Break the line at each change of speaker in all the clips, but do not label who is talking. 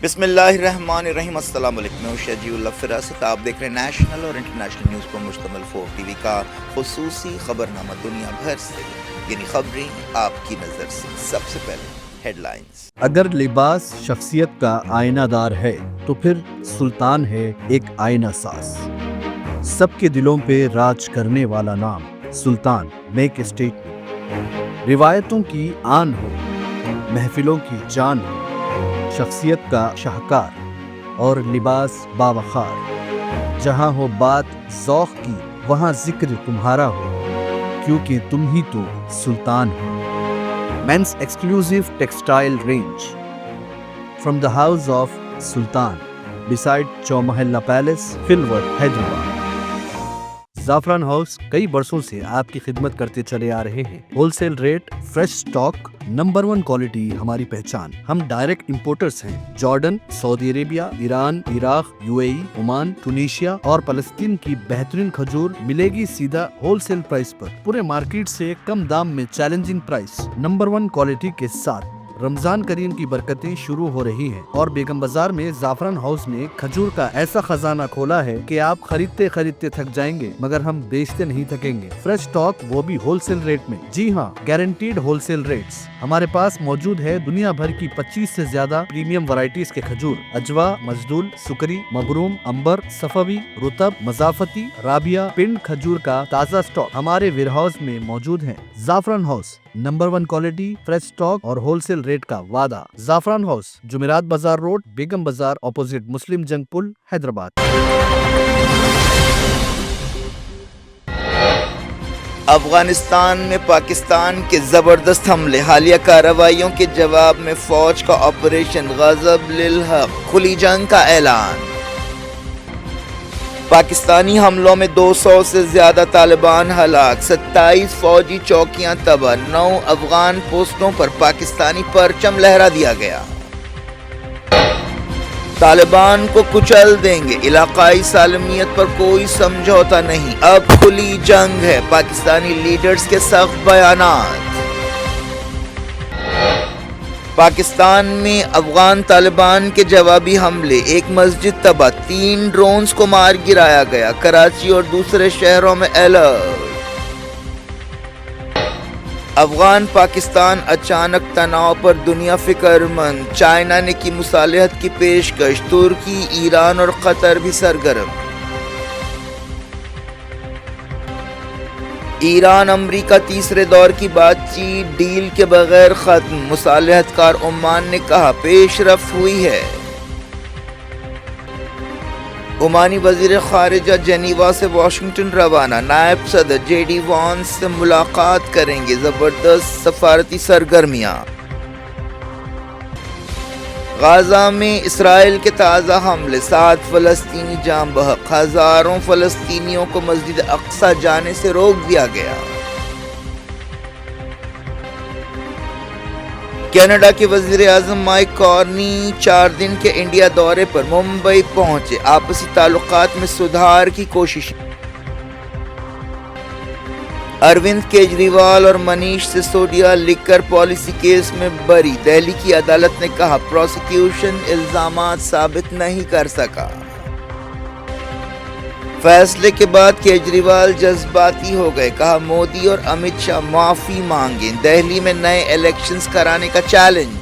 بسم اللہ الرحمن الرحیم۔ السلام علیکم، میں شجیع اللہ فراست۔ آپ دیکھ رہے ہیں نیشنل اور انٹرنیشنل نیوز پر مشتمل 4 ٹی وی کا خصوصی خبرنامہ دنیا بھر سے، یعنی خبریں آپ کی نظر سے۔ سب سے پہلے ہیڈ لائنز۔
اگر لباس شخصیت کا آئینہ دار ہے تو پھر سلطان ہے ایک آئینہ ساز۔ سب کے دلوں پہ راج کرنے والا نام سلطان، میک اسٹیٹمنٹ۔ روایتوں کی آن ہو، محفلوں کی جان ہو، شخصیت کا شاہکار اور لباس باوقار۔ جہاں ہو بات ذوق کی وہاں ذکر تمہارا ہو، کیونکہ تم ہی تو سلطان ہو۔ Men's exclusive textile range from the house of Sultan beside Chowmahalla Palace, Filwar, Hyderabad. زعفران ہاؤس کئی برسوں سے آپ کی خدمت کرتے چلے آ رہے ہیں۔ Wholesale rate, fresh stock, number 1 quality ہماری پہچان۔ ہم ڈائریکٹ امپورٹرز ہیں۔ جارڈن، سعودی عربیہ، ایران، عراق، UAE، عمان، ٹونیشیا اور فلسطین کی بہترین کھجور ملے گی سیدھا ہول سیل پرائس پر، پورے مارکیٹ سے کم دام میں چیلنجنگ پرائس، نمبر 1 کوالٹی کے ساتھ۔ رمضان کریم کی برکتیں شروع ہو رہی ہیں اور بیگم بازار میں زعفران ہاؤس نے کھجور کا ایسا خزانہ کھولا ہے کہ آپ خریدتے خریدتے تھک جائیں گے مگر ہم بیچتے نہیں تھکیں گے۔ فریش سٹاک، وہ بھی ہول سیل ریٹ میں۔ جی ہاں، گارنٹیڈ ہول سیل ریٹس۔ ہمارے پاس موجود ہے دنیا بھر کی 25 سے زیادہ پریمیم ورائٹیز کے کھجور، اجوا، مجدول، سکری، مبروم، امبر، صفوی، رطب، مضافتی، رابیہ، پنڈ کھجور کا تازہ سٹاک ہمارے ویئر ہاؤس میں موجود ہے۔ زعفران house, number 1 quality, fresh stock اور ہول سیل ریٹ کا وعدہ۔ زعفران ہاؤس، جمعرات بازار روڈ، بیگم بازار، اپوزٹ مسلم جنگ پل، حیدرآباد۔
افغانستان میں پاکستان کے زبردست حملے، حالیہ کارروائیوں کے جواب میں فوج کا آپریشن غضب للحق، کھلی جنگ کا اعلان۔ پاکستانی حملوں میں 200 سے زیادہ طالبان ہلاک، 27 فوجی چوکیاں تباہ، 9 افغان پوسٹوں پر پاکستانی پرچم لہرا دیا گیا۔ طالبان کو کچل دیں گے، علاقائی سالمیت پر کوئی سمجھوتا نہیں، اب کھلی جنگ ہے، پاکستانی لیڈرز کے سخت بیانات۔ پاکستان میں افغان طالبان کے جوابی حملے، ایک مسجد تباہ، 3 ڈرونز کو مار گرایا گیا، کراچی اور دوسرے شہروں میں الرٹ۔ افغان پاکستان اچانک تناؤ پر دنیا فکر مند، چائنا نے کی مصالحت کی پیشکش، ترکی، ایران اور قطر بھی سرگرم۔ ایران امریکہ تیسرے دور کی بات چیت ڈیل کے بغیر ختم، مصالحت کار عمان نے کہا پیش رفت ہوئی ہے۔ عمانی وزیر خارجہ جنیوا سے واشنگٹن روانہ، نائب صدر JD وانس سے ملاقات کریں گے، زبردست سفارتی سرگرمیاں۔ غزہ میں اسرائیل کے تازہ حملے، 7 فلسطینی جاں بحق، ہزاروں فلسطینیوں کو مسجد اقصی جانے سے روک دیا گیا۔ کینیڈا کے وزیر اعظم مائک کارنی 4 دن کے انڈیا دورے پر ممبئی پہنچے، آپسی تعلقات میں سدھار کی کوششیں۔ اروند کیجریوال اور منیش سسودیا لیکر پالیسی کیس میں بری، دہلی کی عدالت نے کہا پروسیکیوشن الزامات ثابت نہیں کر سکا۔ فیصلے کے بعد کیجریوال جذباتی ہو گئے، کہا مودی اور امت شاہ معافی مانگیں، دہلی میں نئے الیکشنز کرانے کا چیلنج۔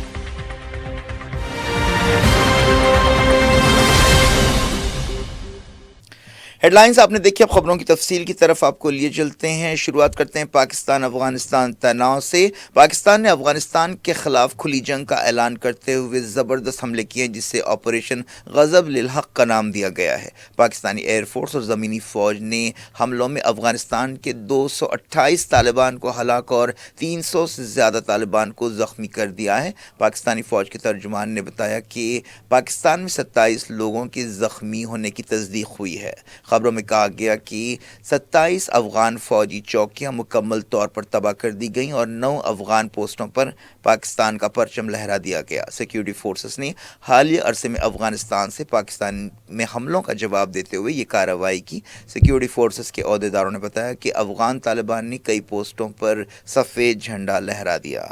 ہیڈ لائنز آپ نے دیکھی، اب خبروں کی تفصیل کی طرف آپ کو لیے چلتے ہیں۔ شروعات کرتے ہیں پاکستان افغانستان تناؤ سے۔ پاکستان نے افغانستان کے خلاف کھلی جنگ کا اعلان کرتے ہوئے زبردست حملے کیے، جسے آپریشن غضب للحق کا نام دیا گیا ہے۔ پاکستانی ایئر فورس اور زمینی فوج نے حملوں میں افغانستان کے 228 طالبان کو ہلاک اور 300 سے زیادہ طالبان کو زخمی کر دیا ہے۔ پاکستانی فوج کے ترجمان نے بتایا کہ پاکستان میں 27 لوگوں کے زخمی ہونے کی تصدیق ہوئی ہے۔ خبروں میں کہا گیا کہ 27 افغان فوجی چوکیاں مکمل طور پر تباہ کر دی گئیں اور 9 افغان پوسٹوں پر پاکستان کا پرچم لہرا دیا گیا۔ سیکیورٹی فورسز نے حالیہ عرصے میں افغانستان سے پاکستان میں حملوں کا جواب دیتے ہوئے یہ کارروائی کی۔ سیکیورٹی فورسز کے عہدیداروں نے بتایا کہ افغان طالبان نے کئی پوسٹوں پر سفید جھنڈا لہرا دیا۔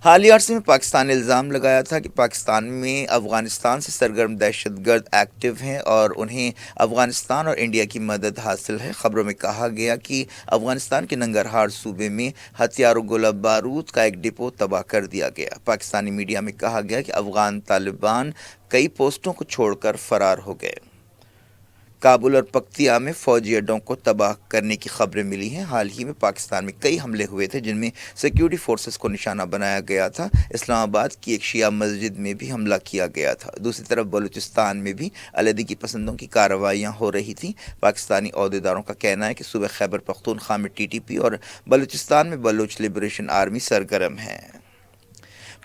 حالیہ عرصے میں پاکستان نے الزام لگایا تھا کہ پاکستان میں افغانستان سے سرگرم دہشت گرد ایکٹیو ہیں اور انہیں افغانستان اور انڈیا کی مدد حاصل ہے۔ خبروں میں کہا گیا کہ افغانستان کے ننگرہار صوبے میں ہتھیاروں گولہ بارود کا ایک ڈپو تباہ کر دیا گیا۔ پاکستانی میڈیا میں کہا گیا کہ افغان طالبان کئی پوسٹوں کو چھوڑ کر فرار ہو گئے۔ کابل اور پکتیا میں فوجی اڈوں کو تباہ کرنے کی خبریں ملی ہیں۔ حال ہی میں پاکستان میں کئی حملے ہوئے تھے جن میں سیکیورٹی فورسز کو نشانہ بنایا گیا تھا۔ اسلام آباد کی ایک شیعہ مسجد میں بھی حملہ کیا گیا تھا۔ دوسری طرف بلوچستان میں بھی علیحدگی پسندوں کی کارروائیاں ہو رہی تھیں۔ پاکستانی عہدیداروں کا کہنا ہے کہ صوبہ خیبر پختونخوا میں ٹی ٹی پی اور بلوچستان میں بلوچ لبریشن آرمی سرگرم ہے۔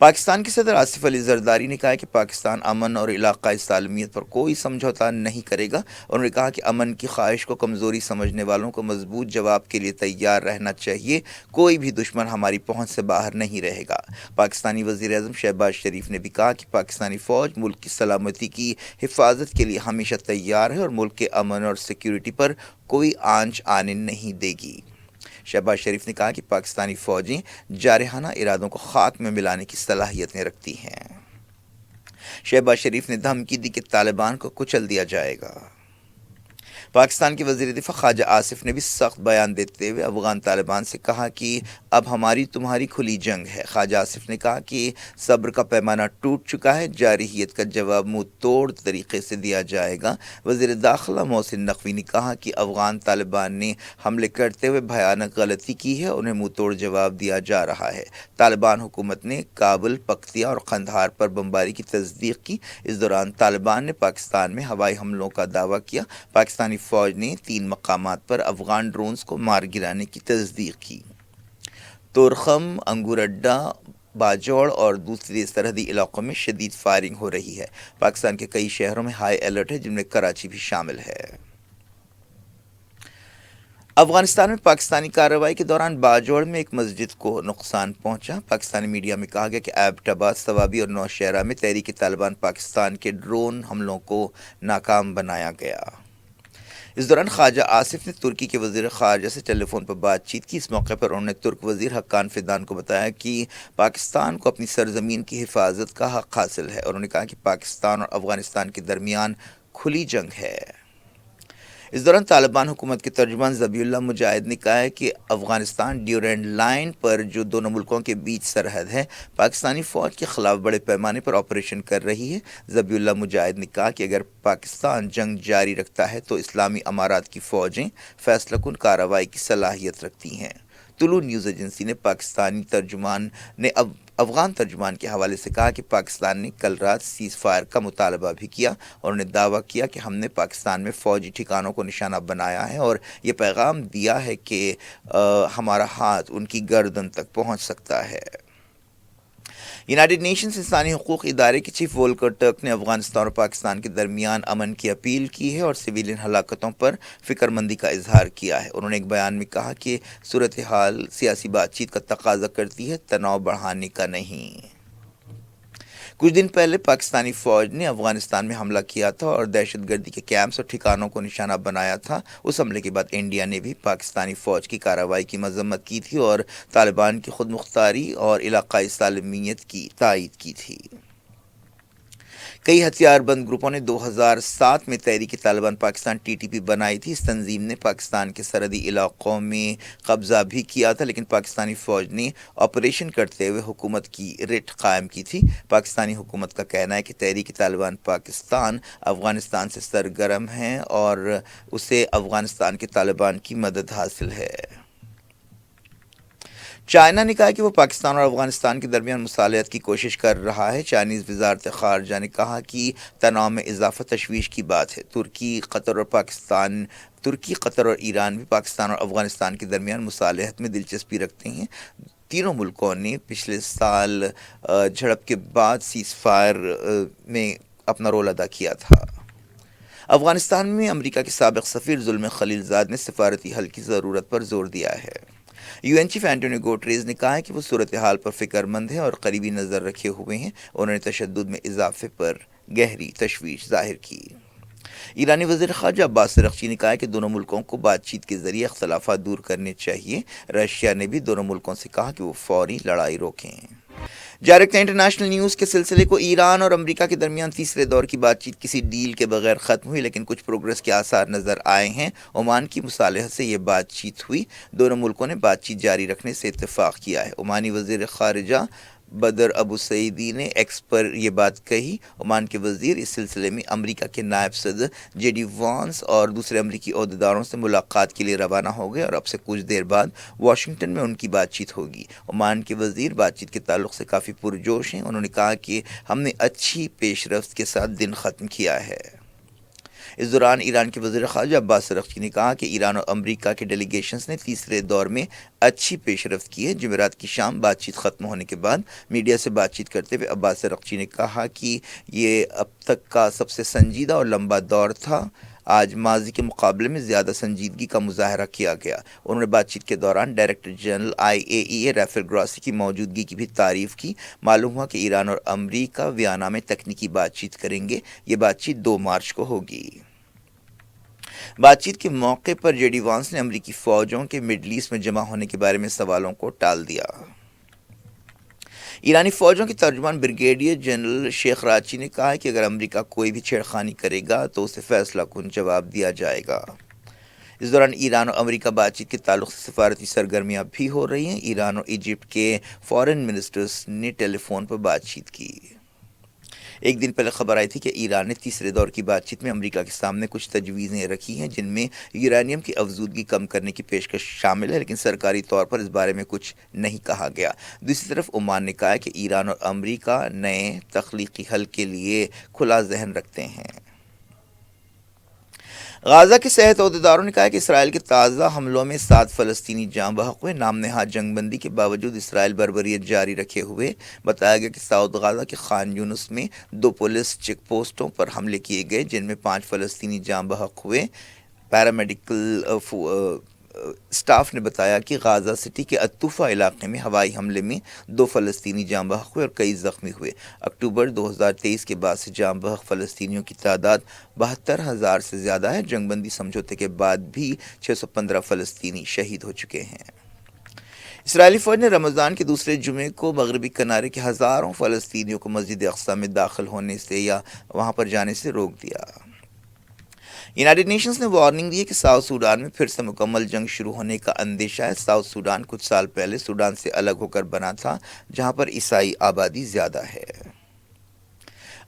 پاکستان کے صدر آصف علی زرداری نے کہا کہ پاکستان امن اور علاقائی سالمیت پر کوئی سمجھوتا نہیں کرے گا۔ انہوں نے کہا کہ امن کی خواہش کو کمزوری سمجھنے والوں کو مضبوط جواب کے لیے تیار رہنا چاہیے۔ کوئی بھی دشمن ہماری پہنچ سے باہر نہیں رہے گا۔ پاکستانی وزیر اعظم شہباز شریف نے بھی کہا کہ پاکستانی فوج ملک کی سلامتی کی حفاظت کے لیے ہمیشہ تیار ہے اور ملک کے امن اور سیکیورٹی پر کوئی آنچ آنے نہیں دے گی۔ شہباز شریف نے کہا کہ پاکستانی فوجیں جارحانہ ارادوں کو خاک میں ملانے کی صلاحیتیں رکھتی ہیں۔ شہباز شریف نے دھمکی دی کہ طالبان کو کچل دیا جائے گا۔ پاکستان کے وزیر دفاع خواجہ آصف نے بھی سخت بیان دیتے ہوئے افغان طالبان سے کہا کہ اب ہماری تمہاری کھلی جنگ ہے۔ خواجہ آصف نے کہا کہ صبر کا پیمانہ ٹوٹ چکا ہے، جارحیت کا جواب منہ توڑ طریقے سے دیا جائے گا۔ وزیر داخلہ محسن نقوی نے کہا کہ افغان طالبان نے حملے کرتے ہوئے بھیانک غلطی کی ہے، انہیں منہ توڑ جواب دیا جا رہا ہے۔ طالبان حکومت نے کابل، پکتیا اور قندھار پر بمباری کی تصدیق کی۔ اس دوران طالبان نے پاکستان میں ہوائی حملوں کا دعویٰ کیا۔ پاکستانی فوج نے 3 مقامات پر افغان ڈرونز کو مار گرانے کی تصدیق کی۔ تورخم، انگور اڈا، باجوڑ اور دوسرے سرحدی علاقوں میں شدید فائرنگ ہو رہی ہے۔ پاکستان کے کئی شہروں میں ہائی الرٹ ہے جن میں کراچی بھی شامل ہے۔ افغانستان میں پاکستانی کارروائی کے دوران باجوڑ میں ایک مسجد کو نقصان پہنچا۔ پاکستانی میڈیا میں کہا گیا کہ ایبٹ آباد، ثوابی اور نوشہرہ میں تحریک طالبان پاکستان کے ڈرون حملوں کو ناکام بنایا گیا۔ اس دوران خواجہ آصف نے ترکی کے وزیر خارجہ سے ٹیلی فون پر بات چیت کی۔ اس موقع پر انہوں نے ترک وزیر حقان فیدان کو بتایا کہ پاکستان کو اپنی سرزمین کی حفاظت کا حق حاصل ہے۔ انہوں نے کہا کہ پاکستان اور افغانستان کے درمیان کھلی جنگ ہے۔ اس دوران طالبان حکومت کے ترجمان ذبیح اللہ مجاہد نے کہا ہے کہ افغانستان ڈیورینڈ لائن پر جو دونوں ملکوں کے بیچ سرحد ہے، پاکستانی فوج کے خلاف بڑے پیمانے پر آپریشن کر رہی ہے۔ ذبیح اللہ مجاہد نے کہا کہ اگر پاکستان جنگ جاری رکھتا ہے تو اسلامی امارات کی فوجیں فیصلہ کن کارروائی کی صلاحیت رکھتی ہیں۔ طلوع نیوز ایجنسی نے پاکستانی ترجمان نے افغان ترجمان کے حوالے سے کہا کہ پاکستان نے کل رات سیز فائر کا مطالبہ بھی کیا اور انہوں نے دعویٰ کیا کہ ہم نے پاکستان میں فوجی ٹھکانوں کو نشانہ بنایا ہے اور یہ پیغام دیا ہے کہ ہمارا ہاتھ ان کی گردن تک پہنچ سکتا ہے۔ یونائیٹڈ نیشنز انسانی حقوق ادارے کے چیف وولکر ٹرک نے افغانستان اور پاکستان کے درمیان امن کی اپیل کی ہے اور سویلین ہلاکتوں پر فکر مندی کا اظہار کیا ہے۔ انہوں نے ایک بیان میں کہا کہ صورتحال سیاسی بات چیت کا تقاضا کرتی ہے، تناؤ بڑھانے کا نہیں۔ کچھ دن پہلے پاکستانی فوج نے افغانستان میں حملہ کیا تھا اور دہشت گردی کے کیمپس اور ٹھکانوں کو نشانہ بنایا تھا۔ اس حملے کے بعد انڈیا نے بھی پاکستانی فوج کی کارروائی کی مذمت کی تھی اور طالبان کی خود مختاری اور علاقائی سالمیت کی تائید کی تھی۔ کئی ہتھیار بند گروپوں نے 2007 میں تحریک Taliban Pakistan T T P بنائی تھی۔ اس تنظیم نے پاکستان کے سرحدی علاقوں میں قبضہ بھی کیا تھا، لیکن پاکستانی فوج نے آپریشن کرتے ہوئے حکومت کی رٹ قائم کی تھی۔ پاکستانی حکومت کا کہنا ہے کہ تحریک طالبان پاکستان افغانستان سے سرگرم ہے اور اسے افغانستان کے طالبان کی مدد حاصل ہے۔ چائنا نے کہا کہ وہ پاکستان اور افغانستان کے درمیان مصالحت کی کوشش کر رہا ہے۔ چائنیز وزارت خارجہ نے کہا کہ تناؤ میں اضافہ تشویش کی بات ہے۔ ترکی، قطر اور ایران بھی پاکستان اور افغانستان کے درمیان مصالحت میں دلچسپی رکھتے ہیں۔ تینوں ملکوں نے پچھلے سال جھڑپ کے بعد سیز فائر میں اپنا رول ادا کیا تھا۔ افغانستان میں امریکہ کے سابق سفیر زلمے خلیل زاد نے سفارتی حل کی ضرورت پر زور دیا ہے۔ یو این چیف اینٹونیو گوٹریز نے کہا ہے کہ وہ صورتحال پر فکر مند ہیں اور قریبی نظر رکھے ہوئے ہیں۔ انہوں نے تشدد میں اضافے پر گہری تشویش ظاہر کی۔ ایرانی وزیر خارجہ عباس ارغچی نے کہا ہے کہ دونوں ملکوں کو بات چیت کے ذریعے اختلافات دور کرنے چاہیے۔ رشیا نے بھی دونوں ملکوں سے کہا کہ وہ فوری لڑائی روکیں۔ جاری رکھتے ہیں انٹرنیشنل نیوز کے سلسلے کو۔ ایران اور امریکہ کے درمیان تیسرے دور کی بات چیت کسی ڈیل کے بغیر ختم ہوئی، لیکن کچھ پروگریس کے آثار نظر آئے ہیں۔ عمان کی مصالحت سے یہ بات چیت ہوئی، دونوں ملکوں نے بات چیت جاری رکھنے سے اتفاق کیا ہے۔ عمانی وزیر خارجہ بدر ابو سعیدی نے ایکس پر یہ بات کہی۔ عمان کے وزیر اس سلسلے میں امریکہ کے نائب صدر جے ڈی وانس اور دوسرے امریکی عہدیداروں سے ملاقات کے لیے روانہ ہو گئے اور اب سے کچھ دیر بعد واشنگٹن میں ان کی بات چیت ہوگی۔ عمان کے وزیر بات چیت کے تعلق سے کافی پرجوش ہیں۔ انہوں نے کہا کہ ہم نے اچھی پیش رفت کے ساتھ دن ختم کیا ہے۔ اس دوران ایران کے وزیر خارجہ عباس ارغچی نے کہا کہ ایران اور امریکہ کے ڈیلیگیشنز نے تیسرے دور میں اچھی پیش رفت کی ہے۔ جمعرات کی شام بات چیت ختم ہونے کے بعد میڈیا سے بات چیت کرتے ہوئے عباس ارغچی نے کہا کہ یہ اب تک کا سب سے سنجیدہ اور لمبا دور تھا۔ آج ماضی کے مقابلے میں زیادہ سنجیدگی کا مظاہرہ کیا گیا۔ انہوں نے بات چیت کے دوران ڈائریکٹر جنرل IAEA رافیل گراسی کی موجودگی کی بھی تعریف کی۔ معلوم ہوا کہ ایران اور امریکہ ویانا میں تکنیکی بات چیت کریں گے۔ یہ بات چیت 2 مارچ کو ہوگی۔ بات چیت کے موقع پر جے ڈی وانس نے امریکی فوجوں کے مڈل ایسٹ میں جمع ہونے کے بارے میں سوالوں کو ٹال دیا۔ ایرانی فوجوں کے ترجمان بریگیڈیئر جنرل شیخ راچی نے کہا ہے کہ اگر امریکہ کوئی بھی چھیڑخانی کرے گا تو اسے فیصلہ کن جواب دیا جائے گا۔ اس دوران ایران اور امریکہ بات چیت کے تعلق سے سفارتی سرگرمیاں بھی ہو رہی ہیں۔ ایران اور ایجپٹ کے فارن منسٹرز نے ٹیلی فون پر بات چیت کی۔ ایک دن پہلے خبر آئی تھی کہ ایران نے تیسرے دور کی بات چیت میں امریکہ کے سامنے کچھ تجویزیں رکھی ہیں جن میں یورینیم کی افزودگی کم کرنے کی پیشکش شامل ہے، لیکن سرکاری طور پر اس بارے میں کچھ نہیں کہا گیا۔ دوسری طرف عمان نے کہا ہے کہ ایران اور امریکہ نئے تخلیقی حل کے لیے کھلا ذہن رکھتے ہیں۔ غازہ کے صحت عہدیداروں نے کہا کہ اسرائیل کے تازہ حملوں میں 7 فلسطینی جاں بحق ہوئے۔ نام نہاد جنگ بندی کے باوجود اسرائیل بربریت جاری رکھے ہوئے۔ بتایا گیا کہ ساؤتھ غازہ کے خان یونس میں 2 پولیس چیک پوسٹوں پر حملے کیے گئے جن میں 5 فلسطینی جاں بحق ہوئے۔ پیرامیڈیکل سٹاف نے بتایا کہ غازہ سٹی کے الطوفہ علاقے میں ہوائی حملے میں 2 فلسطینی جاں بحق ہوئے اور کئی زخمی ہوئے۔ اکتوبر 2023 کے بعد سے جاں بحق فلسطینیوں کی تعداد 72,000 سے زیادہ ہے۔ جنگ بندی سمجھوتے کے بعد بھی 615 فلسطینی شہید ہو چکے ہیں۔ اسرائیلی فوج نے رمضان کے دوسرے جمعے کو مغربی کنارے کے ہزاروں فلسطینیوں کو مسجد اقصی میں داخل ہونے سے یا وہاں پر جانے سے روک دیا۔ یونائیٹڈ نیشنز نے وارننگ دی ہے کہ ساؤتھ سوڈان میں پھر سے مکمل جنگ شروع ہونے کا اندیشہ ہے۔ ساؤتھ سوڈان کچھ سال پہلے سوڈان سے الگ ہو کر بنا تھا جہاں پر عیسائی آبادی زیادہ ہے۔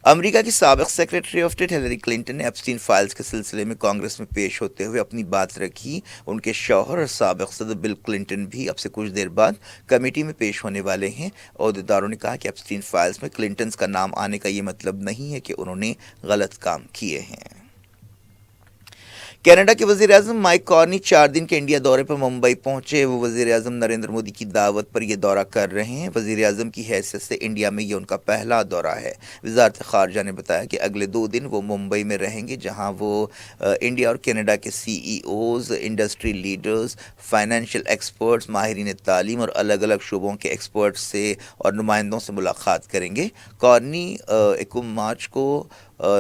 امریکہ کی سابق secretary of state Hillary Clinton نے ایپسٹین فائلز کے سلسلے میں کانگریس میں پیش ہوتے ہوئے اپنی بات رکھی۔ ان کے شوہر اور سابق صدر بل کلنٹن بھی اب سے کچھ دیر بعد کمیٹی میں پیش ہونے والے ہیں۔ عہدیداروں نے کہا کہ ایپسٹین فائلز میں کلنٹنز کا نام آنے کا یہ مطلب نہیں ہے کہ انہوں نے غلط کام کیے ہیں۔ کینیڈا کے وزیر اعظم مائک کارنی 4 دن کے انڈیا دورے پر ممبئی پہنچے۔ وہ وزیر اعظم نریندر مودی کی دعوت پر یہ دورہ کر رہے ہیں۔ وزیر اعظم کی حیثیت سے انڈیا میں یہ ان کا پہلا دورہ ہے۔ وزارت خارجہ نے بتایا کہ اگلے 2 دن وہ ممبئی میں رہیں گے جہاں وہ انڈیا اور کینیڈا کے CEOs، industry leaders, financial experts, ماہرین تعلیم اور الگ الگ شعبوں کے ایکسپرٹس سے اور نمائندوں سے ملاقات کریں گے۔ کارنی 1 مارچ کو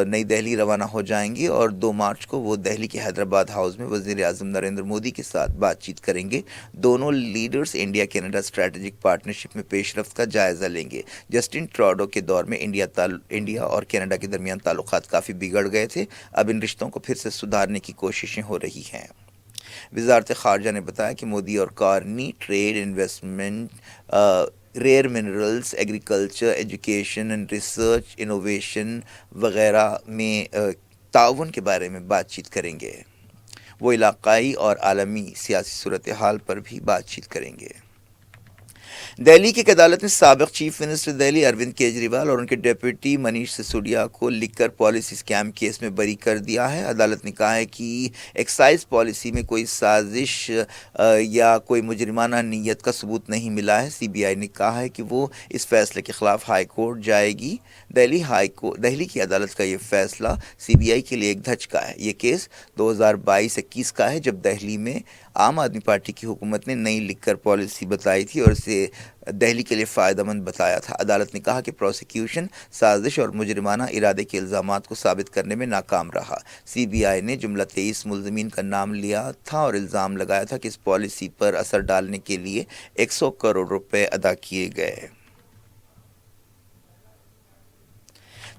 نئی دہلی روانہ ہو جائیں گے اور 2 مارچ کو وہ دہلی کے حیدرآباد ہاؤس میں وزیر اعظم نریندر مودی کے ساتھ بات چیت کریں گے۔ دونوں leaders India Canada strategic partnership میں پیش رفت کا جائزہ لیں گے۔ جسٹن ٹروڈو کے دور میں انڈیا اور کینیڈا کے درمیان تعلقات کافی بگڑ گئے تھے۔ اب ان رشتوں کو پھر سے سدھارنے کی کوششیں ہو رہی ہیں۔ وزارت خارجہ نے بتایا کہ مودی اور Carney trade, investment, rare minerals, agriculture, education and research, innovation وغیرہ میں تعاون کے بارے میں بات چیت کریں گے۔ وہ علاقائی اور عالمی سیاسی صورتحال پر بھی بات چیت کریں گے۔ دہلی کی ایک عدالت نے سابق چیف منسٹر دہلی اروند کیجریوال اور ان کے ڈیپٹی منیش سسودیا کو لیکر پالیسی اسکیم کیس میں بری کر دیا ہے۔ عدالت نے کہا ہے کہ ایکسائز پالیسی میں کوئی سازش یا کوئی مجرمانہ نیت کا ثبوت نہیں ملا ہے۔ CBI نے کہا ہے کہ وہ اس فیصلے کے خلاف ہائی کورٹ جائے گی۔ دہلی کی عدالت کا یہ فیصلہ CBI کے لیے ایک دھچکا ہے۔ یہ کیس 2022-21 کا ہے جب دہلی میں عام آدمی پارٹی کی حکومت نے نئی لیکر پالیسی بتائی تھی اور اسے دہلی کے لیے فائدہ مند بتایا تھا۔ عدالت نے کہا کہ پروسیکیوشن سازش اور مجرمانہ ارادے کے الزامات کو ثابت کرنے میں ناکام رہا۔ CBI نے جملہ 23 ملزمین کا نام لیا تھا اور الزام لگایا تھا کہ اس پالیسی پر اثر ڈالنے کے لیے 100 کروڑ روپے ادا کیے گئے۔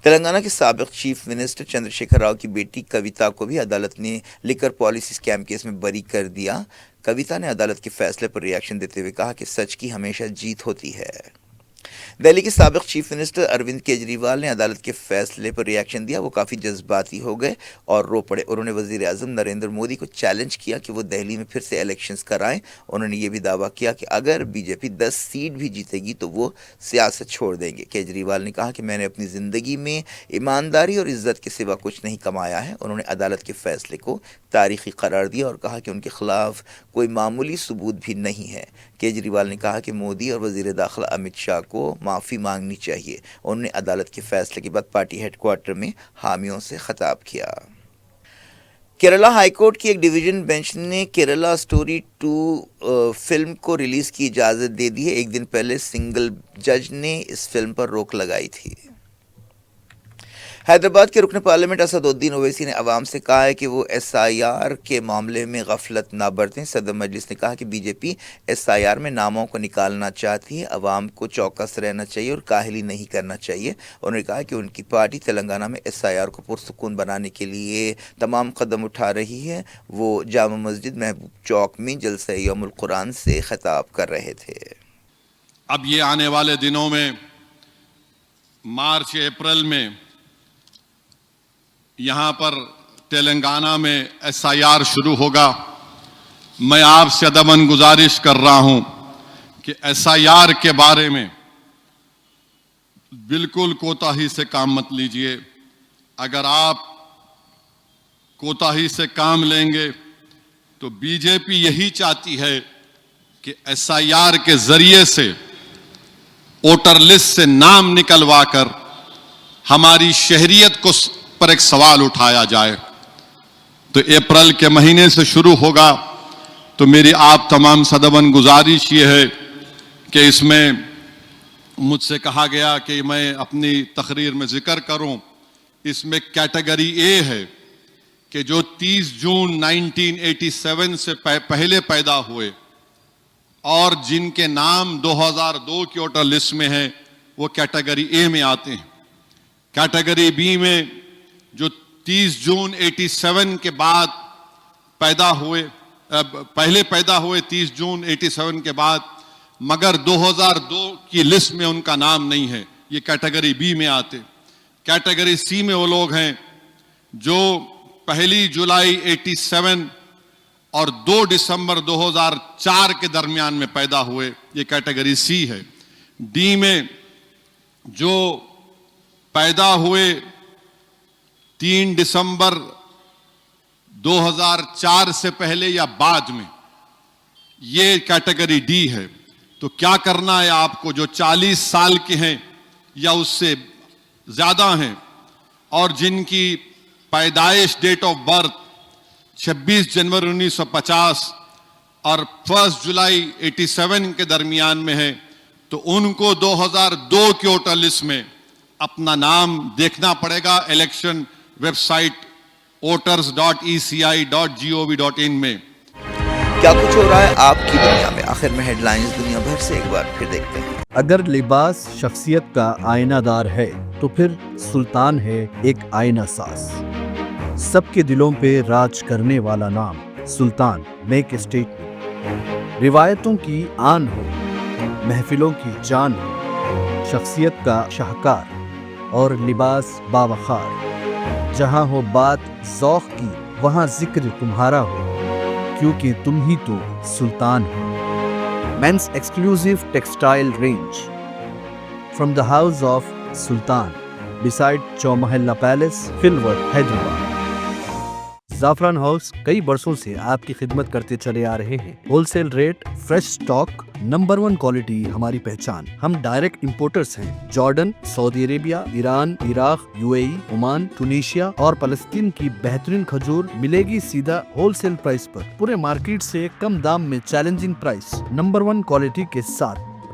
تلنگانہ کے سابق چیف منسٹر چندر شیکھر راؤ کی بیٹی کویتا کو بھی عدالت نے لیکر پالیسی اسکیم کیس میں بری کر دیا۔ کویتا نے عدالت کے فیصلے پر ری ایکشن دیتے ہوئے کہا کہ سچ کی ہمیشہ جیت ہوتی ہے۔ دہلی کے سابق چیف منسٹر اروند کیجریوال نے عدالت کے فیصلے پر ری ایکشن دیا۔ وہ کافی جذباتی ہو گئے اور رو پڑے۔ انہوں نے وزیر اعظم نریندر مودی کو چیلنج کیا کہ وہ دہلی میں پھر سے الیکشنز کرائیں۔ انہوں نے یہ بھی دعویٰ کیا کہ اگر بی جے پی 10 سیٹ بھی جیتے گی تو وہ سیاست چھوڑ دیں گے۔ کیجریوال نے کہا کہ میں نے اپنی زندگی میں ایمانداری اور عزت کے سوا کچھ نہیں کمایا ہے۔ انہوں نے عدالت کے فیصلے کو تاریخی قرار دیا اور کہا کہ ان کے خلاف کوئی معمولی ثبوت بھی نہیں ہے۔ کیجریوال نے کہا کہ مودی اور وزیر داخلہ امت شاہ کو معافی مانگنی چاہیے۔ انہوں نے عدالت کے فیصلے کے بعد پارٹی ہیڈ کوارٹر میں حامیوں سے خطاب کیا۔ کیرلا ہائی کورٹ کی ایک ڈویژن بینچ نے کیرلا سٹوری 2 فلم کو ریلیز کی اجازت دے دی ہے۔ ایک دن پہلے سنگل جج نے اس فلم پر روک لگائی تھی۔ حیدرآباد کے رکن پارلیمنٹ اسد الدین اویسی نے عوام سے کہا ہے کہ وہ ایس آئی آر کے معاملے میں غفلت نہ برتیں۔ صدر مجلس نے کہا کہ B J P S I R میں ناموں کو نکالنا چاہتی ہے۔ عوام کو چوکس رہنا چاہیے اور کاہلی نہیں کرنا چاہیے۔ انہوں نے کہا کہ ان کی پارٹی تلنگانہ میں ایس آئی آر کو پرسکون بنانے کے لیے تمام قدم اٹھا رہی ہے۔ وہ جامع مسجد محبوب چوک میں جلسہ یوم القرآن سے خطاب کر رہے تھے۔
اب یہ آنے والے دنوں میں مارچ اپریل میں یہاں پر تلنگانہ میں ایس آئی آر شروع ہوگا۔ میں آپ سے ادباً گزارش کر رہا ہوں کہ ایس آئی آر کے بارے میں بالکل کوتاہی سے کام مت لیجئے۔ اگر آپ کوتاہی سے کام لیں گے تو بی جے پی یہی چاہتی ہے کہ ایس آئی آر کے ذریعے سے ووٹر لسٹ سے نام نکلوا کر ہماری شہریت کو پر ایک سوال اٹھایا جائے۔ تو اپریل کے مہینے سے شروع ہوگا۔ تو میری آپ تمام صدباً گزارش یہ ہے کہ اس میں مجھ سے کہا گیا کہ میں اپنی تقریر میں ذکر کروں، اس میں کیٹیگری اے ہے کہ جو 30 جون 1987 سے پہلے پیدا ہوئے اور جن کے نام 2002 کی ووٹر لسٹ میں ہیں وہ کیٹیگری اے میں آتے ہیں۔ کیٹیگری بی میں جو 30 جون 87 کے بعد پہلے پیدا ہوئے 30 جون 87 کے بعد مگر 2002 کی لسٹ میں ان کا نام نہیں ہے، یہ کیٹیگری بی میں آتے۔ کیٹیگری سی میں وہ لوگ ہیں جو 1 جولائی 87 اور 2 دسمبر 2004 کے درمیان میں پیدا ہوئے، یہ کیٹیگری سی ہے۔ ڈی میں جو پیدا ہوئے 3 دسمبر 2004 سے پہلے یا بعد میں، یہ کیٹیگری ڈی ہے۔ تو کیا کرنا ہے آپ کو؟ جو 40 سال کے ہیں یا اس سے زیادہ ہیں اور جن کی پیدائش ڈیٹ آف برتھ 26 جنوری 1950 اور 1 جولائی 87 کے درمیان میں ہے، تو ان کو 2002 کے ووٹر لسٹ میں اپنا نام دیکھنا پڑے گا الیکشن ویب سائٹ voters.eci.gov.in میں۔
کیا کچھ ہو رہا ہے آپ کی دنیا میں؟ آخر میں ہیڈ لائنز دنیا بھر سے ایک بار پھر دیکھتے ہیں۔
اگر لباس شخصیت کا آئینہ دار ہے تو پھر سلطان ہے ایک آئینہ ساز۔ سب کے دلوں پہ راج کرنے والا نام سلطان میک اسٹیٹمنٹ۔ روایتوں کی آن ہو، محفلوں کی جان ہو، شخصیت کا شاہکار اور لباس باوقار۔ جہاں ہو بات ذوق کی وہاں ذکر تمہارا ہو، کیونکہ تم ہی تو سلطان ہو۔ Men's exclusive textile range from the house of Sultan beside Chowmahalla palace, floor, Hyderabad. Zafran house کئی برسوں سے آپ کی خدمت کرتے چلے آ رہے ہیں۔ Wholesale rate, fresh stock, number 1 quality ہماری پہچان۔ ہم ڈائریکٹ امپورٹرز ہیں۔ جارڈن، سعودی عربیہ، ایران، عراق، UAE، عمان، ٹونیشیا اور فلسطین کی بہترین کھجور ملے گی سیدھا ہول سیل پرائس پر، پورے مارکیٹ سے کم دام میں چیلنجنگ پرائس، نمبر 1 کوالٹی کے ساتھ۔